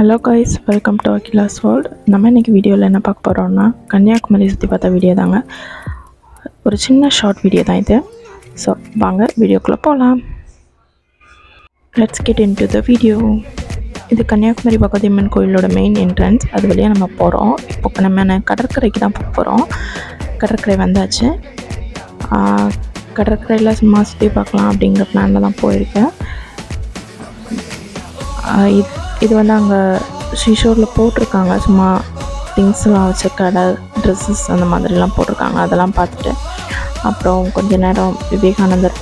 Hello guys, welcome to AHILA'S world. நம்ம இன்றைக்கி வீடியோவில் என்ன பார்க்க போகிறோம்னா கன்னியாகுமரி சுற்றி பார்த்த வீடியோ தாங்க. ஒரு சின்ன ஷார்ட் வீடியோ தான் இது. ஸோ வாங்க வீடியோக்குள்ளே போகலாம். Let's get in to the video. இது கன்னியாகுமரி பகவதியம்மன் கோயிலோட மெயின் என்ட்ரன்ஸ். அது வழியாக நம்ம போகிறோம். இப்போ நம்ம கடற்கரைக்கு தான் போக போகிறோம். கடற்கரை வந்தாச்சு. கடற்கரையில் சும்மா சுற்றி பார்க்கலாம் அப்படிங்கிற பிளானில் தான் போயிருக்கேன். இது வந்து அங்கே ஷீஷோரில் போட்டிருக்காங்க, சும்மா திங்ஸ்லாம் வச்ச கடை, ட்ரெஸ்ஸஸ் அந்த மாதிரிலாம் போட்டிருக்காங்க. அதெல்லாம் பார்த்துட்டு அப்புறம் கொஞ்சம் நேரம் விவேகானந்தர்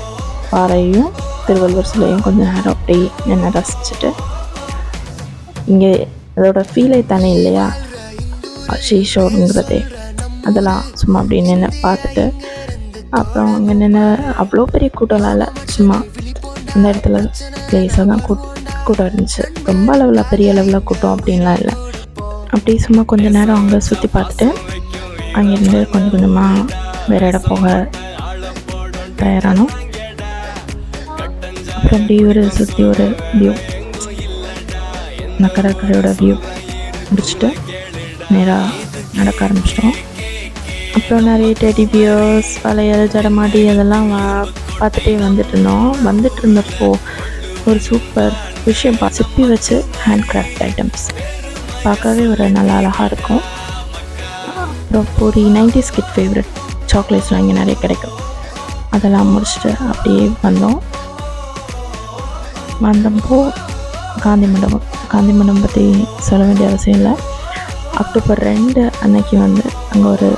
பாறையும் திருவள்ளுவர் சிலையும் கொஞ்சம் நேரம் அப்படி நின்று ரசிச்சுட்டு, இங்கே அதோட ஃபீலே தானே இல்லையா ஷீஷோருங்கிறதே, அதெல்லாம் சும்மா அப்படி நின்று பார்த்துட்டு அப்புறம் அங்கே நின்று அவ்வளோ பெரிய கூட்டம்லாம் இல்லை, சும்மா அந்த இடத்துல பிளேஸாக தான் கூட்டம் இருந்துச்சு. ரொம்ப அளவில் பெரிய அளவில் கூட்டம் அப்படின்லாம் இல்லை. அப்படி சும்மா கொஞ்சம் நேரம் அங்கே சுற்றி பார்த்துட்டு அங்கேருந்து கொஞ்சம் கொஞ்சமாக வேறு இடம் போக தயாரானோம். அப்புறம் அப்படி ஒரு சுற்றி ஒரு வியூ, இந்த கடற்கரையோட வியூ முடிச்சுட்டு நேராக நடக்க ஆரம்பிச்சிட்டோம். அப்புறம் நிறைய டெடி பியர்ஸ், வளையல், ஜடமாடி அதெல்லாம் பார்த்துட்டே வந்துட்டு இருந்தப்போ ஒரு சூப்பர் விஷயம் சிப்பி வச்சு ஹேண்ட் கிராஃப்ட் ஐட்டம்ஸ் பார்க்கவே ஒரு நல்லா அழகாக இருக்கும். அப்புறம் ஒரு 90s கிட் ஃபேவரட் சாக்லேட்ஸ்லாம் இங்கே நிறைய கிடைக்கும். அதெல்லாம் முடிச்சுட்டு அப்படியே வந்தப்போ காந்தி மண்டபம் பற்றி சொல்ல வேண்டிய அவசியம் இல்லை. அக்டோபர் 2 அன்னைக்கு வந்து அங்கே ஒரு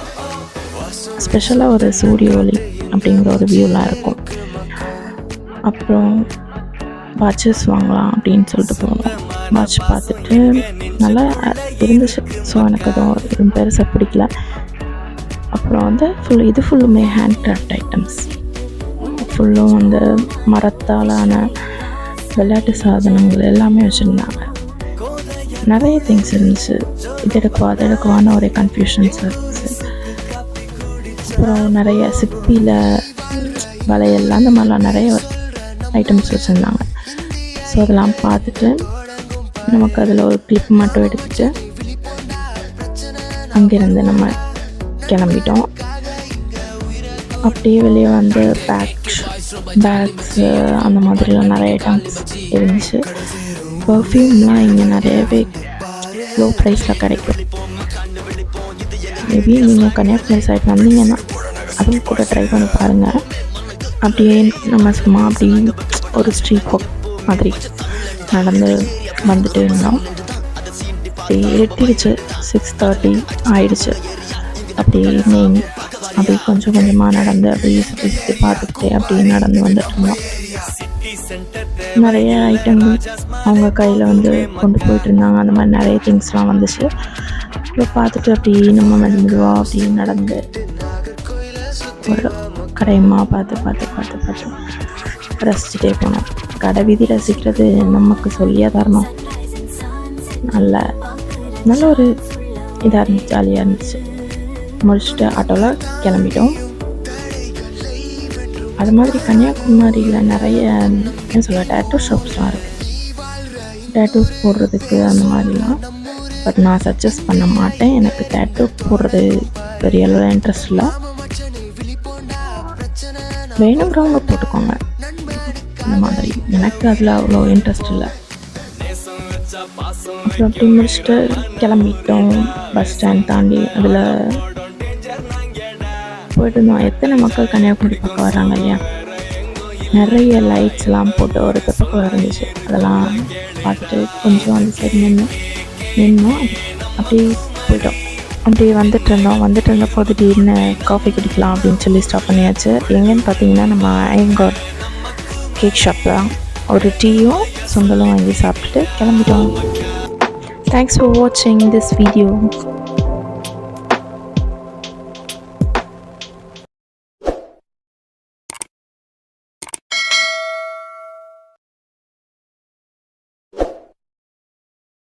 ஸ்பெஷலாக ஒரு சூரிய ஒளி அப்படிங்கிற ஒரு வியூலாம் இருக்கும். அப்புறம் வாட்சஸ் வாங்கலாம் அப்படின்னு சொல்லிட்டு போனோம். வாட்ச் பார்த்துட்டு நல்லா இருந்துச்சு. ஸோ எனக்கு அதுவும் பெருசாக பிடிக்கல. அப்புறம் வந்து ஃபுல்லுமே ஹேண்ட் கிராஃப்ட் ஐட்டம்ஸ், ஃபுல்லும் வந்து மரத்தாலான விளையாட்டு சாதனங்கள் எல்லாமே வச்சுருந்தாங்க. நிறைய திங்ஸ் இருந்துச்சு. இது எடுக்குவான ஒரே கன்ஃபியூஷன்ஸ் இருந்துச்சு. அப்புறம் நிறைய சிப்பியில் வளையல் அந்த மாதிரிலாம் நிறைய ஐட்டம்ஸ் வச்சுருந்தாங்க. ஸோ அதெல்லாம் பார்த்துட்டு நமக்கு அதில் ஒரு கிளிப் மட்டும் எடுத்துட்டு அங்கேருந்து நம்ம கிளம்பிட்டோம். அப்படியே வெளியே வந்து பேக்ஸு அந்த மாதிரிலாம் நிறைய ஐட்டம்ஸ் இருந்துச்சு. பர்ஃப்யூம்லாம் இங்கே நிறையவே லோ ப்ரைஸில் கிடைக்கும். மேபி நீங்கள் கன்னியாகுமரி சைட் வந்தீங்கன்னா அதுவும் கூட ட்ரை பண்ணி பாருங்கள். அப்படியே நம்ம சும்மா அப்படி ஒரு ஸ்ட்ரீட் வாக் மாதிரி நடந்து வந்துட்டு இருந்தோம். அப்படியே எட்டிடுச்சு, 6:30 ஆயிடுச்சு. அப்படியே ஈவினிங் அப்படியே கொஞ்சம் கொஞ்சமாக நடந்து அப்படியே சுற்றி பார்த்துக்கிட்டே அப்படியே நடந்து வந்துட்டு இருந்தோம். நிறைய ஐட்டங்கள் அவங்க கையில் வந்து கொண்டு போயிட்டு இருந்தாங்க. அந்த மாதிரி நிறைய திங்ஸ்லாம் வந்துச்சு. இப்போ பார்த்துட்டு அப்படியே நம்ம மெதுவாக அப்படியே நடந்து ஒரு கடையமாக பார்த்து ரசிச்சுட்டே போனோம். கடை வீதி ரசிக்கிறது நமக்கு சொல்லியே தரணும். நல்ல ஒரு இதாக இருந்துச்சு, ஜாலியாக இருந்துச்சு. முடிச்சுட்டு ஆட்டோவில் கிளம்பிட்டோம். அது மாதிரி கன்னியாகுமரியில் நிறைய டேட்டூ ஷாப்ஸ்லாம் இருக்குது, டேட்டூஸ் போடுறதுக்கு அந்த மாதிரிலாம். பட் நான் சஜஸ்ட் பண்ண மாட்டேன். எனக்கு டேட்டூ போடுறது பெரிய அளவில் இன்ட்ரெஸ்ட் இல்லை. வேணுங்கிறவங்க போட்டுக்கோங்க அந்த மாதிரி. எனக்கு அதில் அவ்வளோ இன்ட்ரெஸ்ட் இல்லை. அப்புறம் அப்படி முடிச்சுட்டு கிளம்பிட்டோம். பஸ் ஸ்டாண்ட் தாண்டி அதில் போயிட்டு இருந்தோம். எத்தனை மக்கள் கன்னியாகுமரி பக்கம் வராங்க இல்லையா. நிறைய லைட்ஸ்லாம் போட்டு ஒரு பக்கம் இருந்துச்சு. அதெல்லாம் பார்த்துட்டு கொஞ்சம் அந்த சைடு நின்னோம். அப்படியே போயிட்டோம். அப்படியே வந்துட்டு இருந்தப்போ திடீர்னு காஃபி குடிக்கலாம் அப்படின்னு சொல்லி ஸ்டாப் பண்ணியாச்சு. எங்கேன்னு பார்த்தீங்கன்னா நம்ம ஐயங்கார் கேக் ஷாப் தான். ஒரு டீயும் சுண்டலும் வாங்கி சாப்பிட்டுட்டு கிளம்பிட்டோம். தேங்க்ஸ் ஃபார் வாட்சிங் திஸ் வீடியோ.